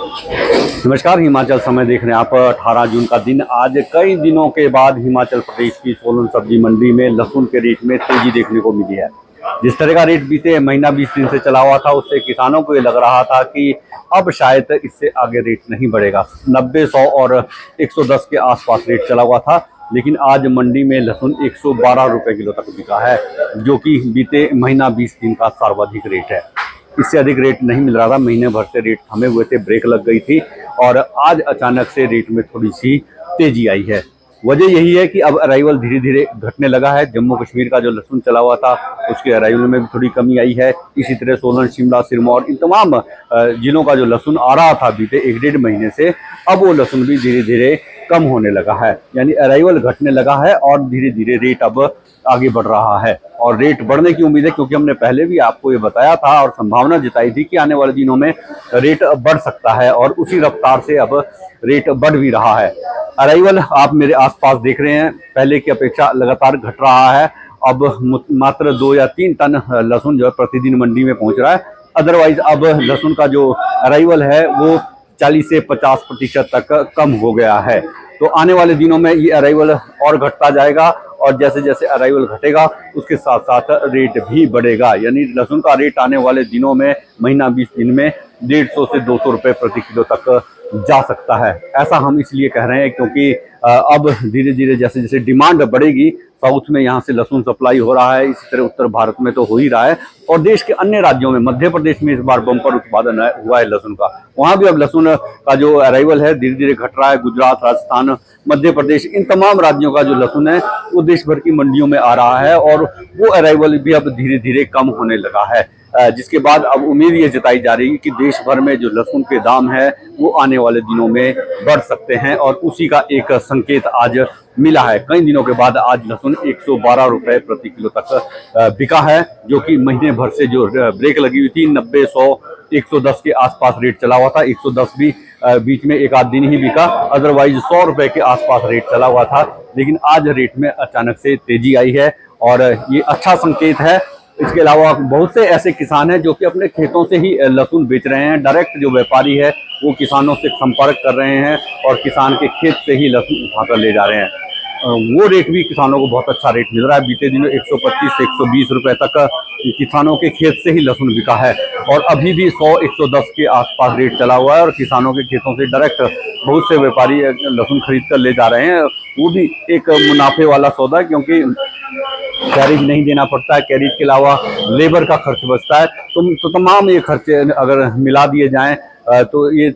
नमस्कार, हिमाचल समय देख रहे हैं आप। 18 जून का दिन आज कई दिनों के बाद हिमाचल प्रदेश की सोलन सब्जी मंडी में लहसुन के रेट में तेजी देखने को मिली है। जिस तरह का रेट बीते महीना 20 दिन से चला हुआ था, उससे किसानों को ये लग रहा था कि अब शायद इससे आगे रेट नहीं बढ़ेगा। 90, 100 और 110 के आसपास रेट चला हुआ था, लेकिन आज मंडी में लहसुन 112 रुपये किलो तक बिका है, जो कि बीते महीना 20 दिन का सर्वाधिक रेट है। इससे अधिक रेट नहीं मिल रहा था। महीने भर से रेट थमे हुए थे, ब्रेक लग गई थी और आज अचानक से रेट में थोड़ी सी तेजी आई है। वजह यही है कि अब अराइवल धीरे धीरे घटने लगा है। जम्मू कश्मीर का जो लहसुन चला हुआ था, उसके अराइवल में भी थोड़ी कमी आई है। इसी तरह सोलन, शिमला, सिरमौर, इन तमाम जिलों का जो लहसुन आ रहा था बीते 1-1.5 महीने से, अब वो लहसुन भी धीरे धीरे कम होने लगा है। यानी अराइवल घटने लगा है और धीरे धीरे रेट अब आगे बढ़ रहा है। और रेट बढ़ने की उम्मीद है, क्योंकि हमने पहले भी आपको ये बताया था और संभावना जताई थी कि आने वाले दिनों में रेट बढ़ सकता है, और उसी रफ्तार से अब रेट बढ़ भी रहा है। अराइवल आप मेरे आसपास देख रहे हैं, पहले की अपेक्षा लगातार घट रहा है। अब मात्र 2 या 3 टन लहसुन जो है प्रतिदिन मंडी में पहुंच रहा है। अदरवाइज अब लहसुन का जो अराइवल है वो 40 से 50% तक कम हो गया है। तो आने वाले दिनों में ये अराइवल और घटता जाएगा, और जैसे जैसे अराइवल घटेगा उसके साथ साथ रेट भी बढ़ेगा। यानी लहसुन का रेट आने वाले दिनों में महीना 20 दिन में 150 से 200 रुपये प्रति किलो तक जा सकता है। ऐसा हम इसलिए कह रहे हैं क्योंकि अब धीरे धीरे जैसे जैसे डिमांड बढ़ेगी, साउथ में यहाँ से लहसुन सप्लाई हो रहा है, इसी तरह उत्तर भारत में तो हो ही रहा है, और देश के अन्य राज्यों में, मध्य प्रदेश में इस बार बम्पर उत्पादन हुआ है लहसुन का। वहाँ भी अब लहसुन का जो अराइवल है धीरे धीरे घट रहा है। गुजरात, राजस्थान, मध्य प्रदेश, इन तमाम राज्यों का जो लहसुन है वो देश भर की मंडियों में आ रहा है, और वो अराइवल भी अब धीरे धीरे कम होने लगा है। जिसके बाद अब उम्मीद ये जताई जा रही है कि देश भर में जो लहसुन के दाम है वो आने वाले दिनों में बढ़ सकते हैं, और उसी का एक संकेत आज मिला है। कई दिनों के बाद आज लहसुन 112 रुपये प्रति किलो तक बिका है, जो कि महीने भर से जो ब्रेक लगी हुई थी 90, 100, 110 के आसपास रेट चला हुआ था। 110 भी बीच में एक आध दिन ही बिका, अदरवाइज 100 रुपये के आसपास रेट चला हुआ था। लेकिन आज रेट में अचानक से तेजी आई है, और ये अच्छा संकेत है। इसके अलावा बहुत से ऐसे किसान हैं जो कि अपने खेतों से ही लहसुन बेच रहे हैं। डायरेक्ट जो व्यापारी है वो किसानों से संपर्क कर रहे हैं और किसान के खेत से ही लहसुन उठाकर ले जा रहे हैं। वो रेट भी किसानों को बहुत अच्छा रेट मिल रहा है। बीते दिनों 125 से 120 रुपये तक किसानों के खेत से ही लहसुन बिका है, और अभी भी 100, 110 के आसपास रेट चला हुआ है, और किसानों के खेतों से डायरेक्ट बहुत से व्यापारी लहसुन खरीद कर ले जा रहे हैं। वो भी एक मुनाफे वाला सौदा है, क्योंकि कैरेज नहीं देना पड़ता है, कैरेज के अलावा लेबर का खर्च बचता है। तो तमाम ये खर्चे अगर मिला दिए जाएं तो ये